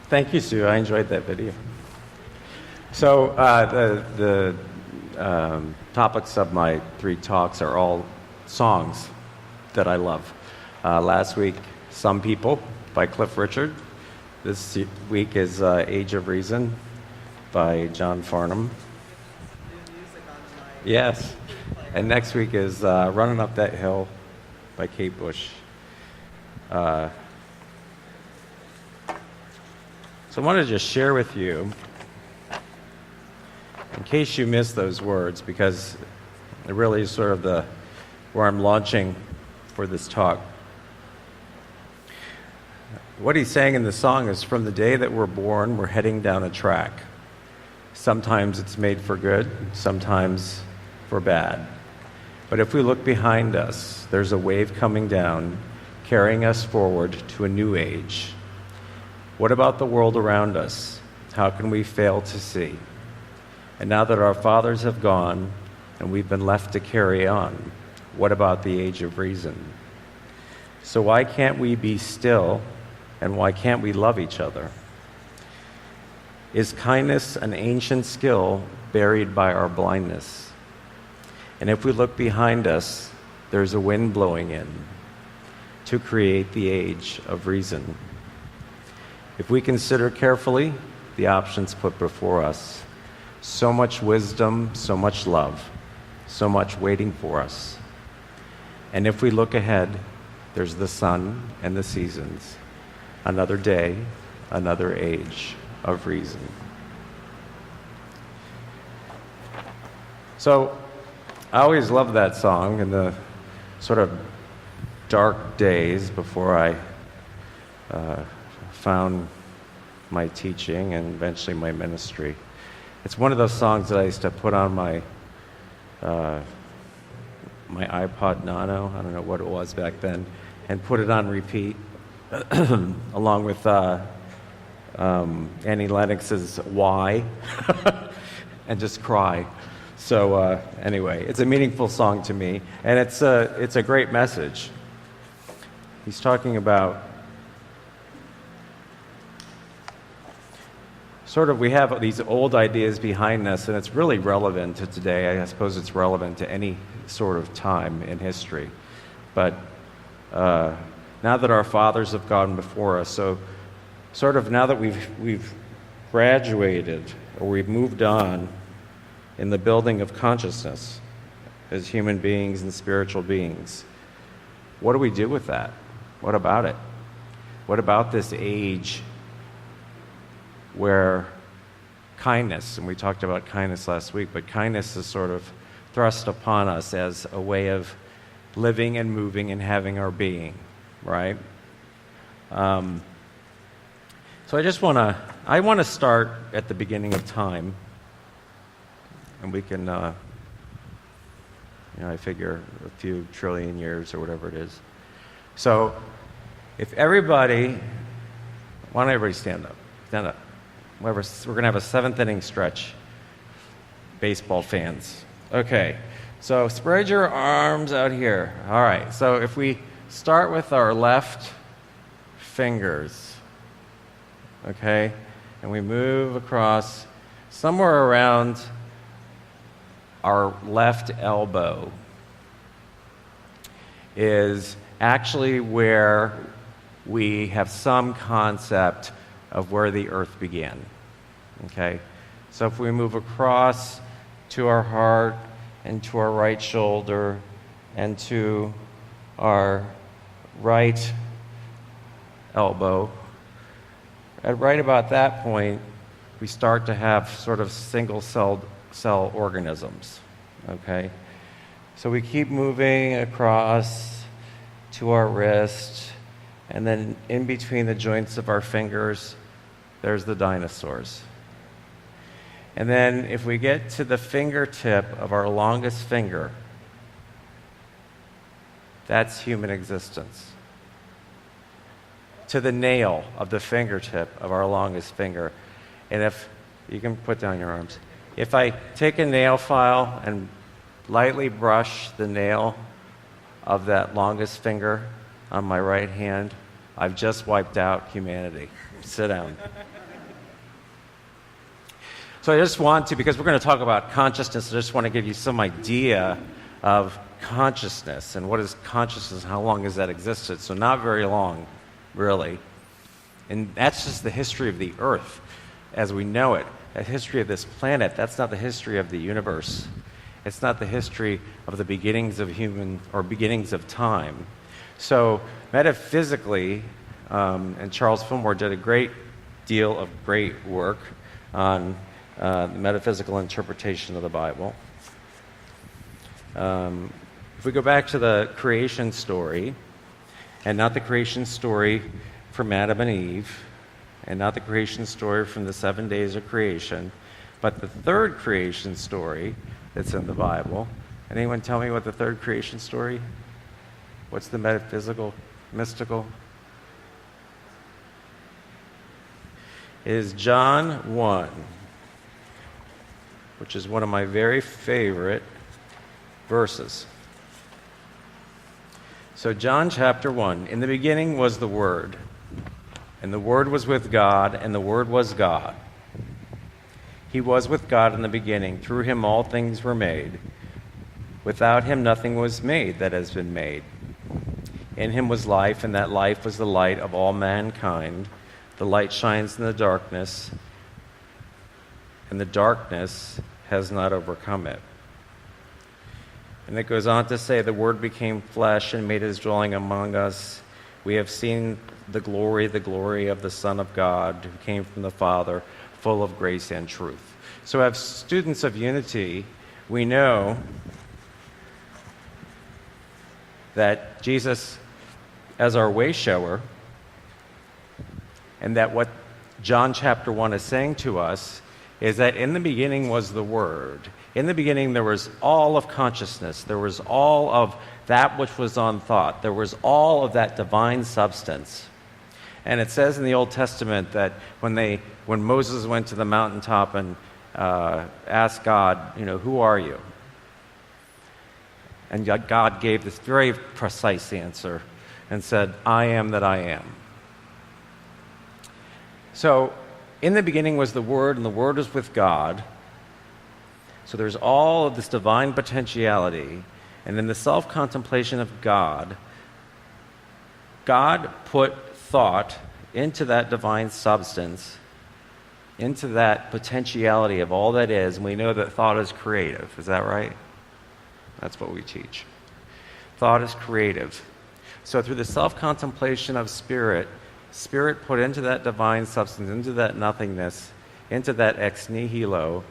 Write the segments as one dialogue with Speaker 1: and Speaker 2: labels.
Speaker 1: Thank you, Sue. I enjoyed that video. So the topics of my 3 talks are all songs that I love. Last week, Some People by Cliff Richard. This week is Age of Reason by John Farnham. Yes. And next week is Running Up That Hill by Kate Bush. So I wanted to just share with you, in case you missed those words, because it really is sort of where I'm launching for this talk. What he's saying in the song is, from the day that we're born, we're heading down a track. Sometimes it's made for good, sometimes for bad. But if we look behind us, there's a wave coming down, carrying us forward to a new age. What about the world around us? How can we fail to see? And now that our fathers have gone and we've been left to carry on, what about the age of reason? So why can't we be still, and why can't we love each other? Is kindness an ancient skill buried by our blindness? And if we look behind us, there's a wind blowing in to create the age of reason. If we consider carefully the options put before us, so much wisdom, so much love, so much waiting for us. And if we look ahead, there's the sun and the seasons, another day, another age of reason. So I always loved that song in the sort of dark days before I found my teaching and eventually my ministry. It's one of those songs that I used to put on my iPod Nano, I don't know what it was back then, and put it on repeat along with Annie Lennox's Why and just cry. So anyway, it's a meaningful song to me, and it's a great message. He's talking about sort of, we have these old ideas behind us, and it's really relevant to today. I suppose it's relevant to any sort of time in history. But now that our fathers have gone before us, so sort of now that we've graduated or we've moved on in the building of consciousness as human beings and spiritual beings, what do we do with that? What about it? What about this age where kindness, and we talked about kindness last week, but kindness is sort of thrust upon us as a way of living and moving and having our being, right? So I want to start at the beginning of time, and we can, I figure a few trillion years or whatever it is. So if everybody, why don't everybody stand up? Stand up. We're going to have a 7th inning stretch, baseball fans. Okay, so spread your arms out here. All right, so if we start with our left fingers, okay, and we move across somewhere around our left elbow is actually where we have some concept of where the earth began, okay? So if we move across to our heart and to our right shoulder and to our right elbow, at right about that point, we start to have sort of single-cell organisms, okay? So we keep moving across to our wrist, and then in between the joints of our fingers, there's the dinosaurs. And then if we get to the fingertip of our longest finger, that's human existence. To the nail of the fingertip of our longest finger. And if you can put down your arms. If I take a nail file and lightly brush the nail of that longest finger on my right hand, I've just wiped out humanity. Sit down. So I just want to, because we're going to talk about consciousness, I just want to give you some idea of consciousness and what is consciousness and how long has that existed. So not very long, really. And that's just the history of the earth as we know it. The history of this planet, that's not the history of the universe. It's not the history of the beginnings of human or beginnings of time. So metaphysically, and Charles Fillmore did a great deal of great work on the metaphysical interpretation of the Bible. If we go back to the creation story, and not the creation story from Adam and Eve, and not the creation story from the 7 days of creation, but the third creation story that's in the Bible. Anyone tell me what the third creation story? What's the metaphysical, mystical? It is John 1, which is one of my very favorite verses. So John chapter 1, in the beginning was the Word, and the Word was with God, and the Word was God. He was with God in the beginning. Through him all things were made. Without him nothing was made that has been made. In him was life, and that life was the light of all mankind. The light shines in the darkness, and the darkness has not overcome it. And it goes on to say, the Word became flesh and made his dwelling among us. We have seen the glory of the Son of God, who came from the Father, full of grace and truth. So as students of Unity, we know that Jesus, as our way shower, and that what John chapter 1 is saying to us is that in the beginning was the Word. In the beginning there was all of consciousness. There was all of that which was on thought. There was all of that divine substance. And it says in the Old Testament that when Moses went to the mountaintop and asked God, who are you? And God gave this very precise answer and said, I am that I am. So, in the beginning was the Word, and the Word was with God. So there's all of this divine potentiality. And in the self-contemplation of God, God put thought into that divine substance, into that potentiality of all that is, and we know that thought is creative. Is that right? That's what we teach. Thought is creative. So through the self-contemplation of Spirit put into that divine substance, into that nothingness, into that ex nihilo,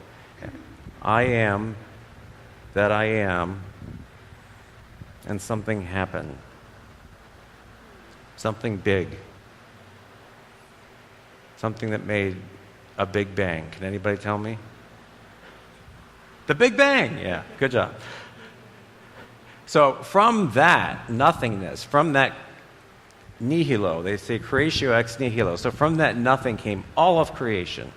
Speaker 1: I am that I am, and something happened. Something big. Something that made a big bang. Can anybody tell me? The Big Bang! Yeah, good job. So from that nothingness, from that nihilo, they say creatio ex nihilo. So from that nothing came all of creation.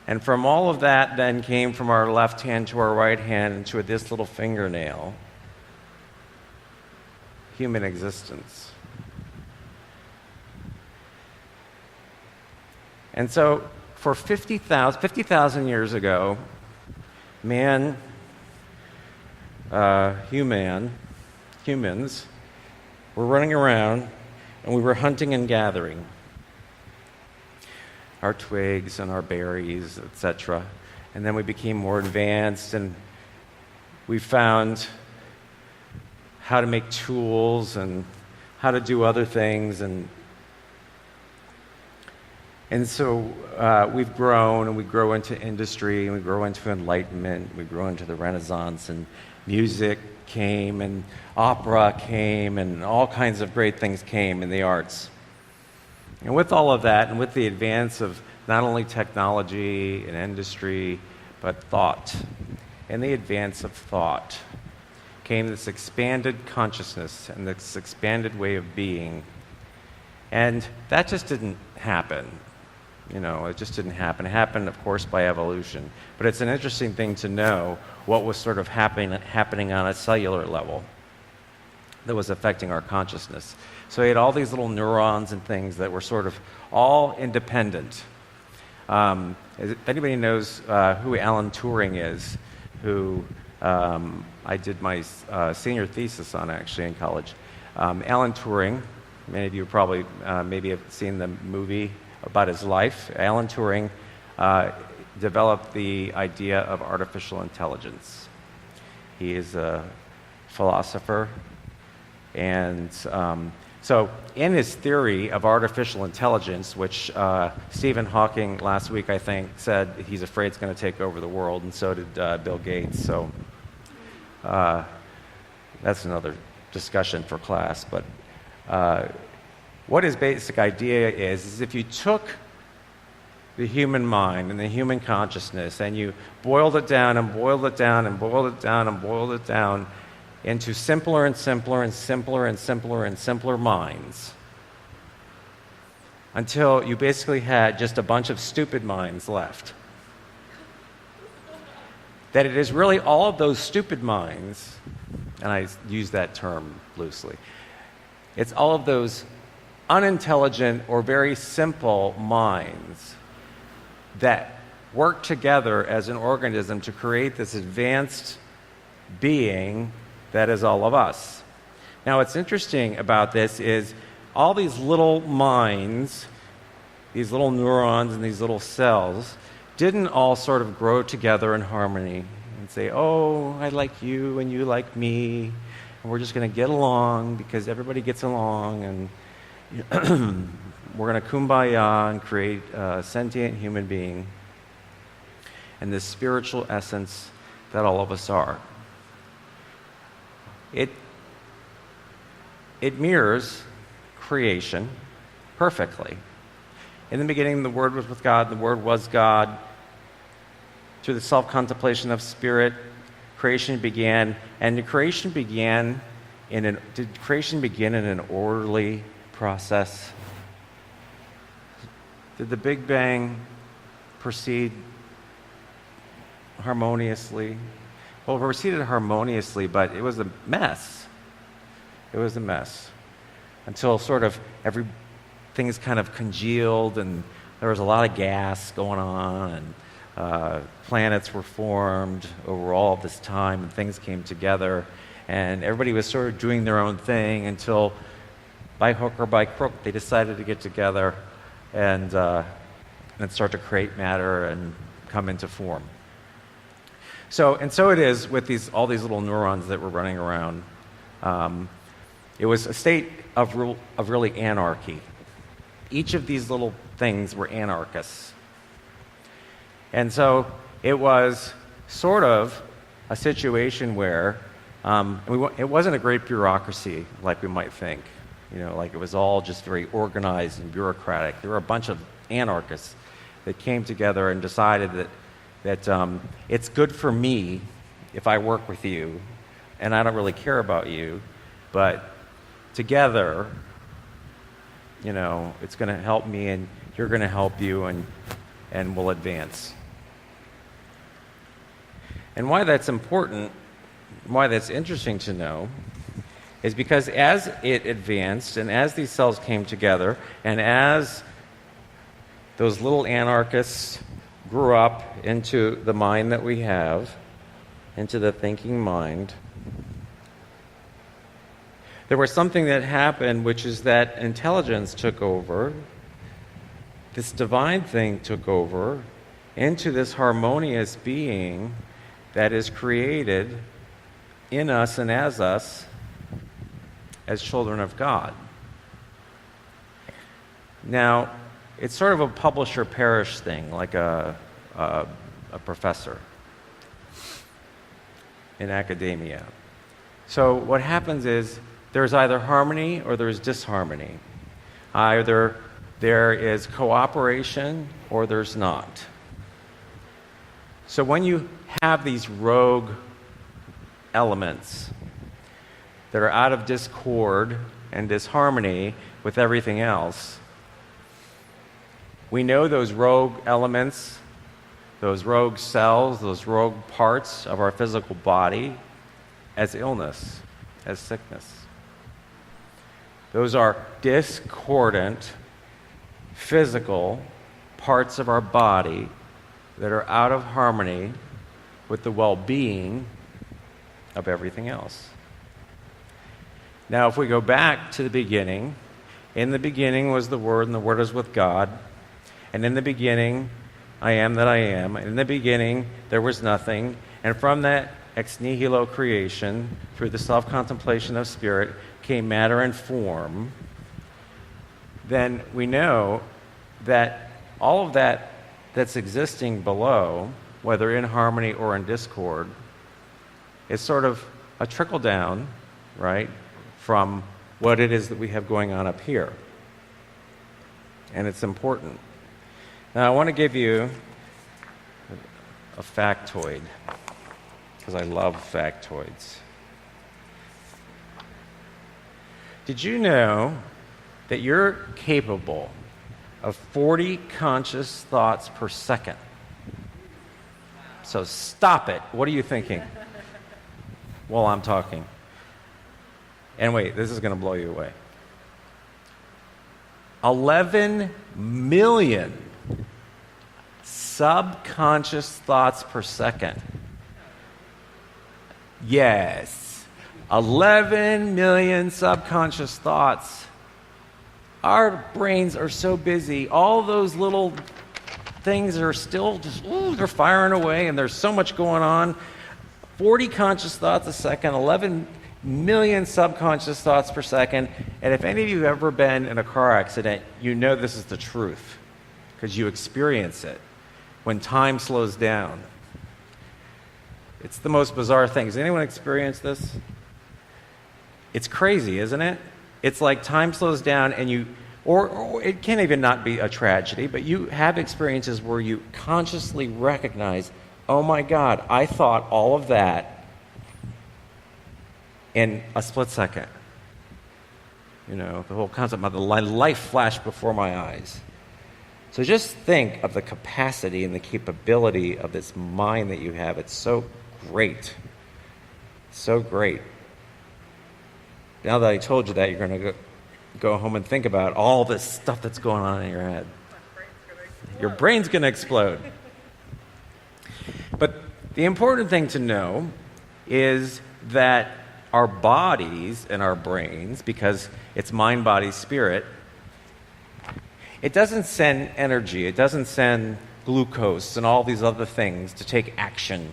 Speaker 1: And from all of that then came from our left hand to our right hand and to this little fingernail, human existence. And so for 50,000 years ago, humans were running around and we were hunting and gathering our twigs and our berries, etc. And then we became more advanced and we found how to make tools and how to do other things. And so we've grown, and we grow into industry, and we grow into enlightenment, we grow into the Renaissance, and music came, and opera came, and all kinds of great things came in the arts. And with all of that, and with the advance of not only technology and industry, but thought, and the advance of thought, came this expanded consciousness and this expanded way of being. And that just didn't happen. It just didn't happen. It happened, of course, by evolution. But it's an interesting thing to know what was sort of happening on a cellular level. that was affecting our consciousness. So he had all these little neurons and things that were sort of all independent. If anybody knows who Alan Turing is, who I did my senior thesis on actually in college. Alan Turing, many of you probably maybe have seen the movie about his life. Alan Turing developed the idea of artificial intelligence. He is a philosopher, and so in his theory of artificial intelligence, which Stephen Hawking last week, I think, said he's afraid it's going to take over the world, and so did Bill Gates. So that's another discussion for class. But what his basic idea is if you took the human mind and the human consciousness and you boiled it down and boiled it down and boiled it down and boiled it down into simpler and simpler and simpler and simpler and simpler minds until you basically had just a bunch of stupid minds left. That it is really all of those stupid minds, and I use that term loosely, it's all of those unintelligent or very simple minds that work together as an organism to create this advanced being that is all of us. Now, what's interesting about this is all these little minds, these little neurons and these little cells, didn't all sort of grow together in harmony and say, oh, I like you and you like me, and we're just going to get along because everybody gets along, and we're going to kumbaya and create a sentient human being and this spiritual essence that all of us are. It mirrors creation perfectly. In the beginning, the Word was with God, the Word was God. Through the self-contemplation of spirit, creation began. And did creation begin in an orderly process? Did the Big Bang proceed harmoniously? Well, it proceeded harmoniously, but it was a mess. It was a mess. Until sort of everything's kind of congealed, and there was a lot of gas going on, and planets were formed over all of this time, and things came together, and everybody was sort of doing their own thing until, by hook or by crook, they decided to get together and start to create matter and come into form. So it is with all these little neurons that were running around. It was a state of really anarchy. Each of these little things were anarchists. And so it was sort of a situation where it wasn't a great bureaucracy like we might think. Like it was all just very organized and bureaucratic. There were a bunch of anarchists that came together and decided that it's good for me if I work with you, and I don't really care about you, but together, it's going to help me, and you're going to help you, and we'll advance. And why that's important, why that's interesting to know, is because as it advanced, and as these cells came together, and as those little anarchists grew up into the mind that we have, into the thinking mind, there was something that happened, which is that intelligence took over, this divine thing took over, into this harmonious being that is created in us and as us as children of God. Now, it's sort of a publisher-perish thing, like a professor in academia. So what happens is there's either harmony or there's disharmony. Either there is cooperation or there's not. So when you have these rogue elements that are out of discord and disharmony with everything else, we know those rogue elements, those rogue cells, those rogue parts of our physical body as illness, as sickness. Those are discordant, physical parts of our body that are out of harmony with the well-being of everything else. Now, if we go back to the beginning, in the beginning was the Word, and the Word was with God, and in the beginning, I am that I am. In the beginning, there was nothing, and from that ex nihilo creation, through the self-contemplation of spirit, came matter and form. Then we know that all of that that's existing below, whether in harmony or in discord, is sort of a trickle down, right, from what it is that we have going on up here. And it's important. Now, I want to give you a factoid, because I love factoids. Did you know that you're capable of 40 conscious thoughts per second? So stop it. What are you thinking while I'm talking? And wait, this is going to blow you away. 11 million subconscious thoughts per second. Yes, 11 million subconscious thoughts. Our brains are so busy. All those little things are still just, they're firing away, and there's so much going on. 40 conscious thoughts a second, 11 million subconscious thoughts per second. And if any of you have ever been in a car accident, you know this is the truth, because you experience it when time slows down. It's the most bizarre thing. Has anyone experienced this? It's crazy, isn't it? It's like time slows down, and or it can't even not be a tragedy, but you have experiences where you consciously recognize, oh my God, I thought all of that in a split second. You know, the whole concept of the life flashed before my eyes. So just think of the capacity and the capability of this mind that you have. It's so great. So great. Now that I told you that, you're going to go home and think about all this stuff that's going on in your head. Your brain's going to explode. But the important thing to know is that our bodies and our brains, because it's mind, body, spirit, it doesn't send energy, it doesn't send glucose and all these other things to take action,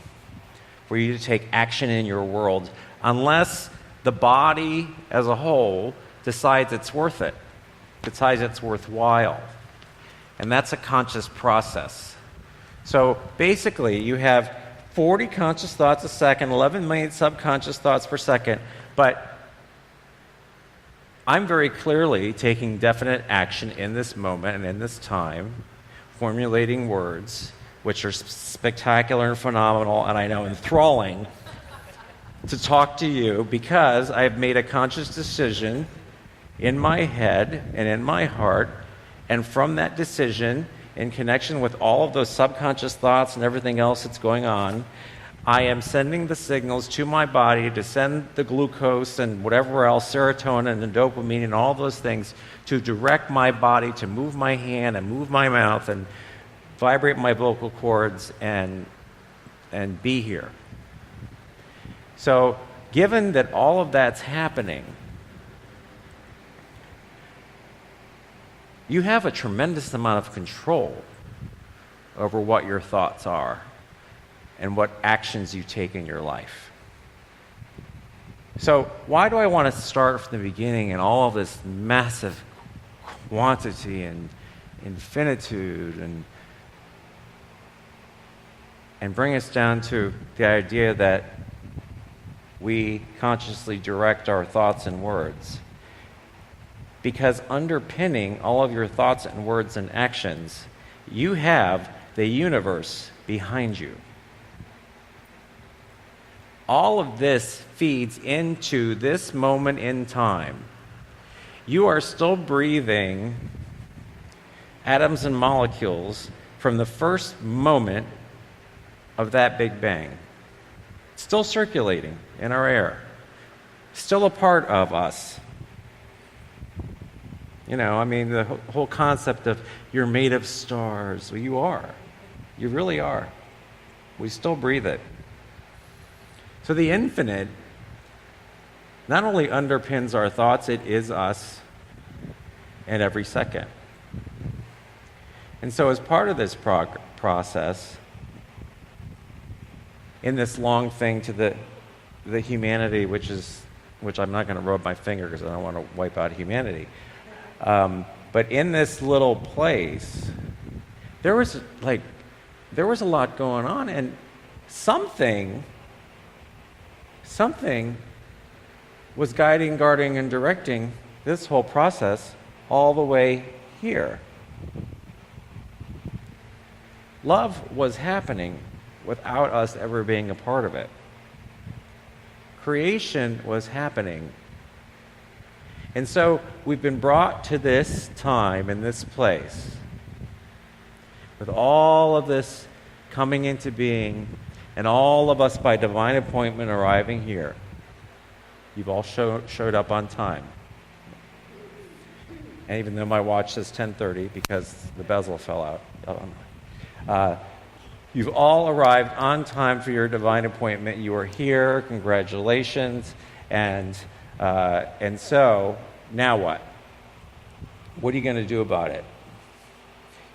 Speaker 1: for you to take action in your world, unless the body as a whole decides it's worth it, decides it's worthwhile. And that's a conscious process. So basically, you have 40 conscious thoughts a second, 11 million subconscious thoughts per second, but I'm very clearly taking definite action in this moment and in this time, formulating words which are spectacular and phenomenal, and I know enthralling, to talk to you, because I've made a conscious decision in my head and in my heart, and from that decision, in connection with all of those subconscious thoughts and everything else that's going on, I am sending the signals to my body to send the glucose and whatever else, serotonin and dopamine and all those things, to direct my body to move my hand and move my mouth and vibrate my vocal cords and be here. So, given that all of that's happening, you have a tremendous amount of control over what your thoughts are and what actions you take in your life. So why do I want to start from the beginning and all of this massive quantity and infinitude and bring us down to the idea that we consciously direct our thoughts and words? Because underpinning all of your thoughts and words and actions, you have the universe behind you. All of this feeds into this moment in time. You are still breathing atoms and molecules from the first moment of that Big Bang. Still circulating in our air. Still a part of us. I mean, the whole concept of you're made of stars. Well, you are. You really are. We still breathe it. So the infinite not only underpins our thoughts, it is us at every second. And so as part of this process, in this long thing to the humanity, which I'm not going to rub my finger because I don't want to wipe out humanity. But in this little place, there was a lot going on, and something was guiding, guarding, and directing this whole process all the way here. Love was happening without us ever being a part of it. Creation was happening. And so we've been brought to this time and this place with all of this coming into being and all of us by divine appointment arriving here. You've all showed up on time. And even though my watch says 10:30 because the bezel fell out, you've all arrived on time for your divine appointment. You are here. Congratulations. And so, now what? What are you going to do about it?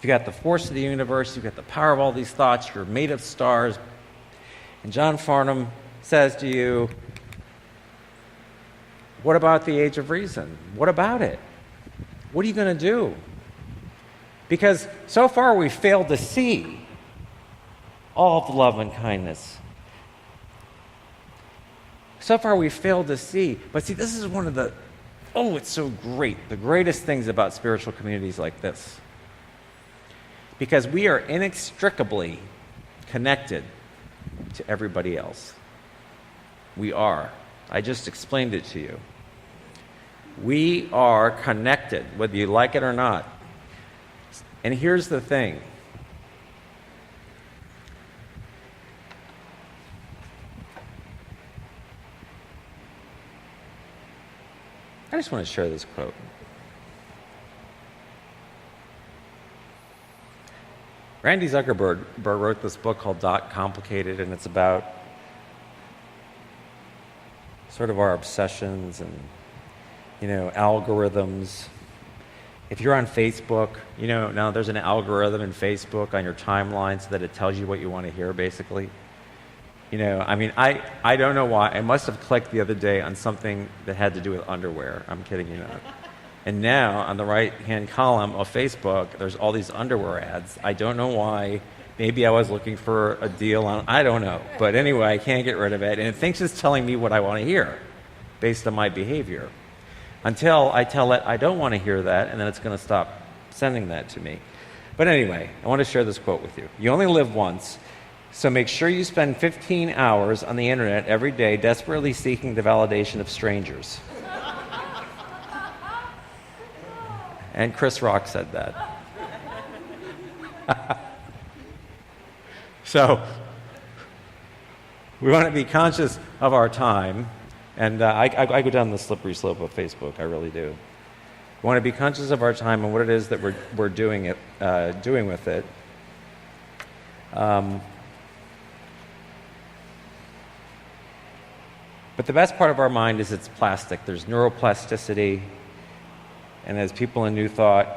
Speaker 1: You've got the force of the universe. You've got the power of all these thoughts. You're made of stars. And John Farnham says to you, what about the age of reason? What about it? What are you going to do? Because so far we've failed to see all of the love and kindness. So far we've failed to see. But see, this is one of the, it's so great, the greatest things about spiritual communities like this. Because we are inextricably connected to everybody else. We are. I just explained it to you. We are connected, whether you like it or not. And here's the thing. I just want to share this quote. Randy Zuckerberg wrote this book called Complicated, and it's about sort of our obsessions and, algorithms. If you're on Facebook, now there's an algorithm in Facebook on your timeline so that it tells you what you want to hear, basically. I don't know why. I must have clicked the other day on something that had to do with underwear. I'm kidding you not. And now, on the right-hand column of Facebook, there's all these underwear ads. I don't know why. Maybe I was looking for a deal on, I don't know. But anyway, I can't get rid of it. And it thinks it's telling me what I want to hear based on my behavior. Until I tell it I don't want to hear that, and then it's going to stop sending that to me. But anyway, I want to share this quote with you. You only live once, so make sure you spend 15 hours on the internet every day desperately seeking the validation of strangers. And Chris Rock said that. So, we want to be conscious of our time. And I go down the slippery slope of Facebook, I really do. We want to be conscious of our time and what it is that we're doing with it. But the best part of our mind is it's plastic. There's neuroplasticity. And as people in New Thought,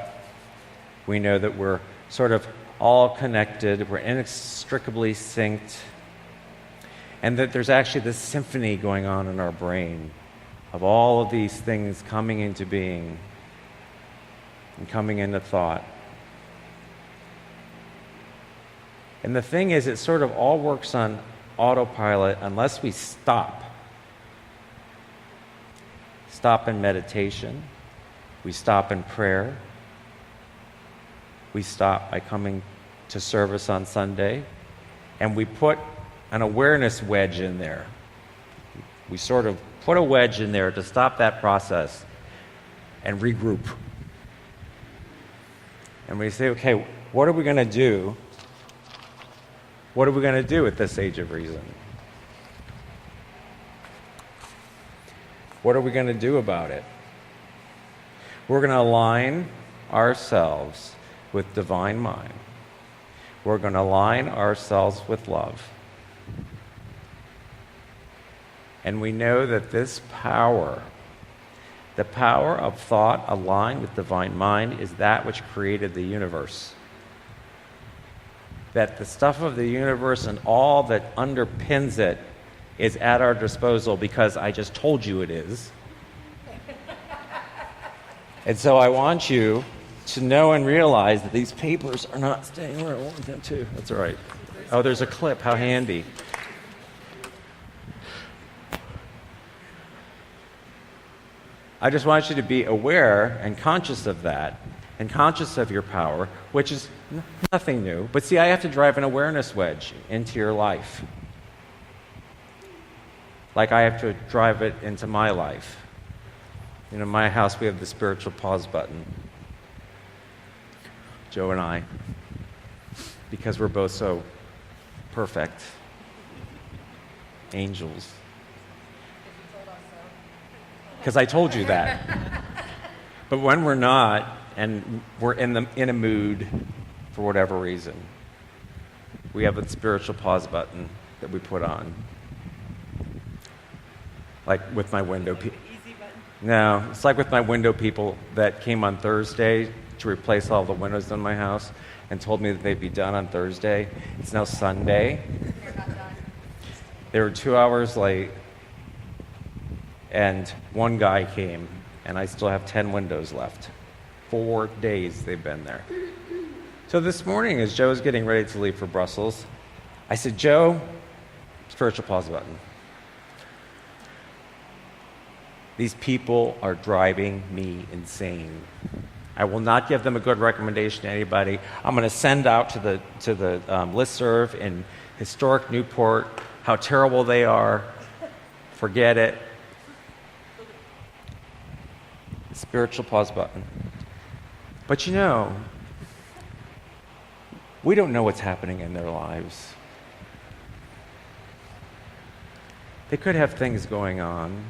Speaker 1: we know that we're sort of all connected. We're inextricably synced. And that there's actually this symphony going on in our brain of all of these things coming into being and coming into thought. And the thing is, it sort of all works on autopilot unless we stop. Stop in meditation. We stop in prayer. We stop by coming to service on Sunday. And we put an awareness wedge in there. We sort of put a wedge in there to stop that process and regroup. And we say, okay, what are we going to do? What are we going to do at this age of reason? What are we going to do about it? We're going to align ourselves with divine mind. We're going to align ourselves with love. And we know that this power, the power of thought aligned with divine mind, is that which created the universe. That the stuff of the universe and all that underpins it is at our disposal because I just told you it is. And so I want you to know and realize that these papers are not staying where I want them to. That's all right. Oh, there's a clip. How handy. I just want you to be aware and conscious of that, and conscious of your power, which is nothing new. But see, I have to drive an awareness wedge into your life. Like I have to drive it into my life. In my house, we have the spiritual pause button. Joe and I, because we're both so perfect angels. Because I told you that. But when we're not, and we're in a mood for whatever reason, we have a spiritual pause button that we put on. Like with my window people. No, it's like with my window people that came on Thursday to replace all the windows in my house and told me that they'd be done on Thursday. It's now Sunday. They were 2 hours late, and one guy came, and I still have 10 windows left. 4 days they've been there. So this morning, as Joe was getting ready to leave for Brussels, I said, Joe, spiritual pause button. These people are driving me insane. I will not give them a good recommendation to anybody. I'm going to send out to the listserv in historic Newport how terrible they are. Forget it. Spiritual pause button. But you know, we don't know what's happening in their lives. They could have things going on.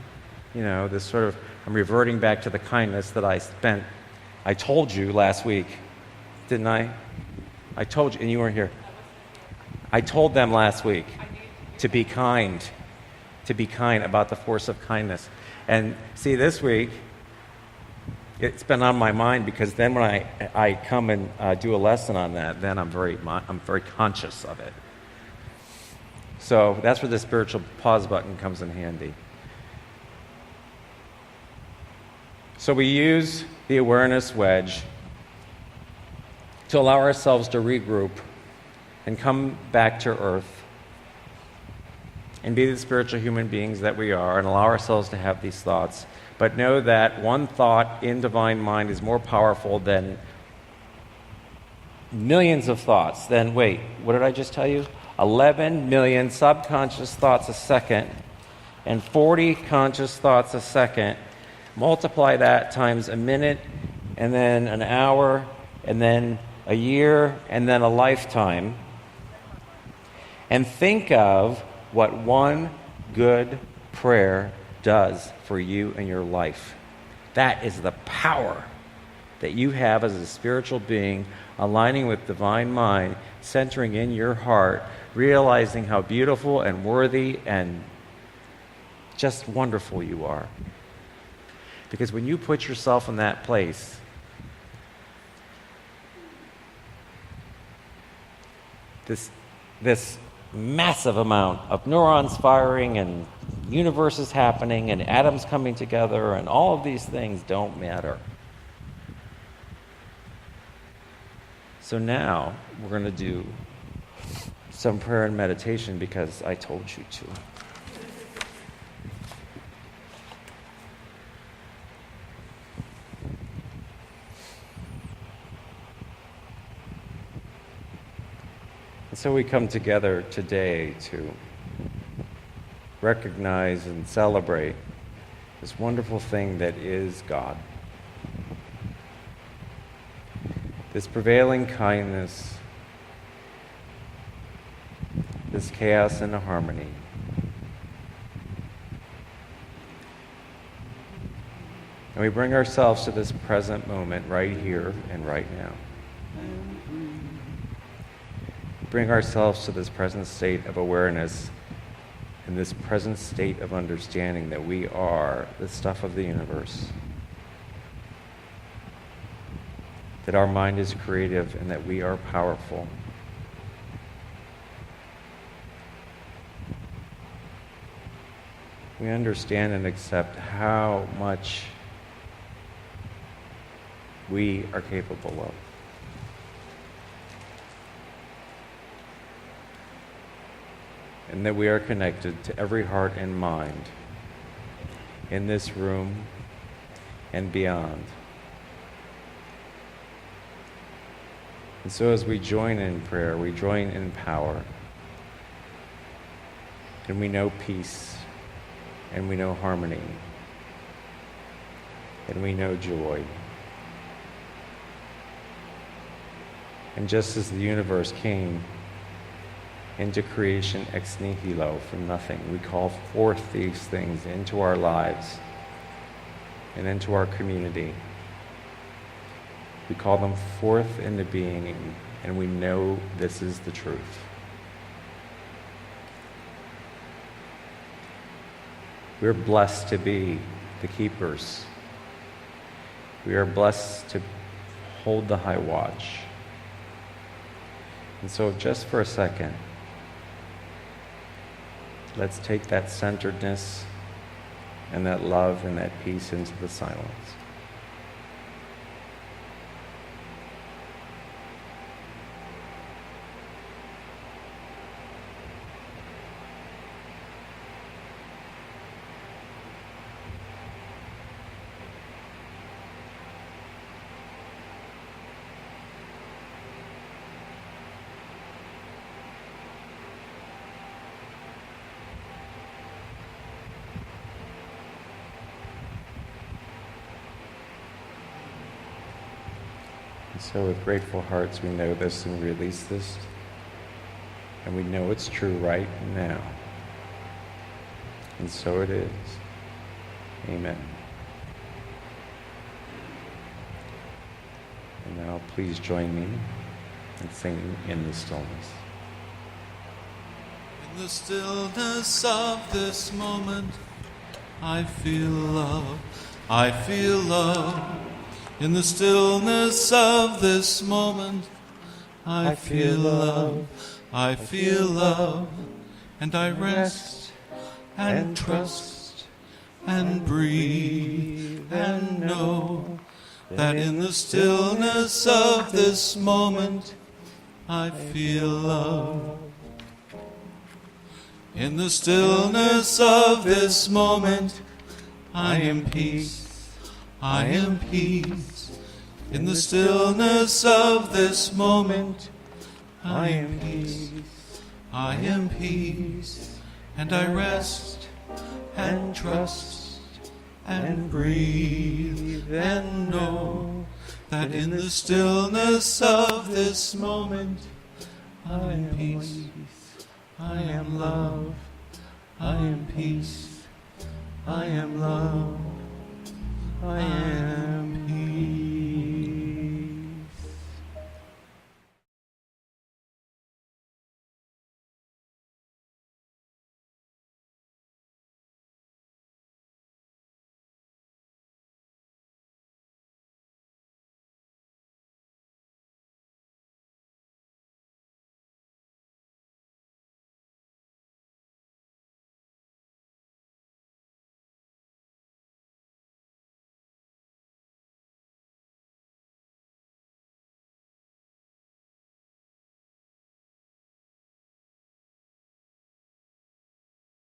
Speaker 1: You know, this sort of, I'm reverting back to the kindness that I told you last week, didn't I? I told you, and you weren't here. I told them last week to be kind about the force of kindness. And see, this week, it's been on my mind because then when I come and do a lesson on that, then I'm very conscious of it. So that's where the spiritual pause button comes in handy. So we use the awareness wedge to allow ourselves to regroup and come back to earth and be the spiritual human beings that we are and allow ourselves to have these thoughts. But know that one thought in divine mind is more powerful than millions of thoughts. Then, wait, what did I just tell you? 11 million subconscious thoughts a second and 40 conscious thoughts a second. Multiply that times a minute, and then an hour, and then a year, and then a lifetime. And think of what one good prayer does for you and your life. That is the power that you have as a spiritual being, aligning with divine mind, centering in your heart, realizing how beautiful and worthy and just wonderful you are. Because when you put yourself in that place, this massive amount of neurons firing and universes happening and atoms coming together and all of these things don't matter. So now we're going to do some prayer and meditation because I told you to. And so we come together today to recognize and celebrate this wonderful thing that is God. This prevailing kindness, this chaos and harmony. And we bring ourselves to this present moment right here and right now. We bring ourselves to this present state of awareness and this present state of understanding that we are the stuff of the universe. That our mind is creative and that we are powerful. We understand and accept how much we are capable of. And that we are connected to every heart and mind in this room and beyond. And so as we join in prayer, we join in power. And we know peace. And we know harmony. And we know joy. And just as the universe came into creation ex nihilo, from nothing, we call forth these things into our lives and into our community. We call them forth into being, and we know this is the truth. We're blessed to be the keepers. We are blessed to hold the high watch. And so just for a second, let's take that centeredness and that love and that peace into the silence. So with grateful hearts, we know this and release this. And we know it's true right now. And so it is. Amen. And now please join me in singing In the Stillness.
Speaker 2: In the stillness of this moment, I feel love. I feel love. In the stillness of this moment, I feel love, I feel love, and I rest and trust and breathe and know that in the stillness of this moment, I feel love. In the stillness of this moment, I am peace. I am peace. In the stillness of this moment, I am peace. I am peace. And I rest and trust and breathe and know that in the stillness of this moment, I am peace. I am love. I am peace. I am love. I am peace.